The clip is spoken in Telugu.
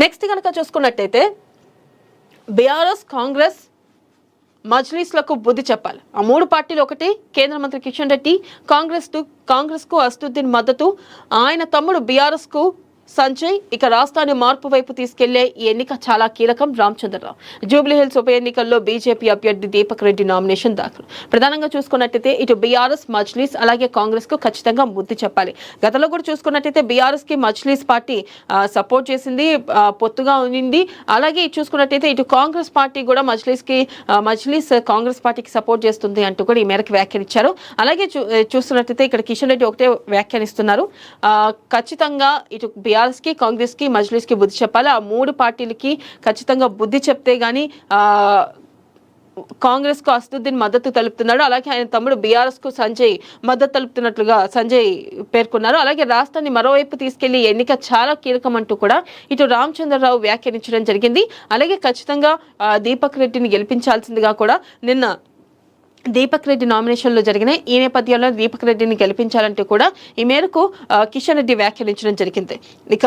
నెక్స్ట్ కనుక చూసుకున్నట్టయితే బీఆర్ఎస్, కాంగ్రెస్, మజ్లీస్లకు బుద్ధి చెప్పాలి. ఆ మూడు పార్టీలు ఒకటి. కేంద్ర మంత్రి కిషన్ రెడ్డి కాంగ్రెస్ కు అసదుద్దీన్ మద్దతు, ఆయన తమ్ముడు బీఆర్ఎస్ కు సంజయ్. ఇక రాష్ట్రాన్ని మార్పు వైపు తీసుకెళ్లే ఈ ఎన్నిక చాలా కీలకం. రామచంద్రరావు జూబ్లీహిల్స్ ఉప ఎన్నికల్లో బీజేపీ అభ్యర్థి దీపక్ రెడ్డి నామినేషన్ దాఖలు. ప్రధానంగా చూసుకున్నట్టయితే ఇటు బీఆర్ఎస్, మజ్లీస్ అలాగే కాంగ్రెస్ కు ఖచ్చితంగా బుద్ధి చెప్పాలి. గతంలో కూడా చూసుకున్నట్టయితే బీఆర్ఎస్ కి మజ్లీస్ పార్టీ సపోర్ట్ చేసింది, పొత్తుగా ఉంది. అలాగే చూసుకున్నట్టయితే ఇటు కాంగ్రెస్ పార్టీ కూడా మజ్లీస్ కాంగ్రెస్ పార్టీకి సపోర్ట్ చేస్తుంది అంటూ కూడా ఈ మేరకు వ్యాఖ్యానించారు. అలాగే చూస్తున్నట్టయితే ఇక్కడ కిషన్ రెడ్డి ఒకటే వ్యాఖ్యానిస్తున్నారు, ఖచ్చితంగా ఇటు బీఆర్ఎస్ కి, కాంగ్రెస్ కి, మజ్లీస్ కి బుద్ధి చెప్పాలి. ఆ మూడు పార్టీలకి ఖచ్చితంగా బుద్ధి చెప్తే గానీ కాంగ్రెస్ కు అసదుద్దీన్ మద్దతు తెలుపుతున్నాడు. అలాగే ఆయన తమ్ముడు బీఆర్ఎస్ కు సంజయ్ మద్దతు తెలుపుతున్నట్లుగా సంజయ్ పేర్కొన్నారు. అలాగే రాష్ట్రాన్ని మరోవైపు తీసుకెళ్లి ఎన్నిక చాలా కీలకం అంటూ కూడా ఇటు రామచంద్రరావు వ్యాఖ్యానించడం జరిగింది. అలాగే ఖచ్చితంగా దీపక్ రెడ్డిని గెలిపించాల్సిందిగా కూడా నిన్న దీపక్ రెడ్డి నామినేషన్లో జరిగిన ఈ నేపథ్యంలో దీపక్ రెడ్డిని గెలిపించాలంటూ కూడా ఈ మేరకు కిషన్ రెడ్డి వ్యాఖ్యానించడం జరిగింది. ఇక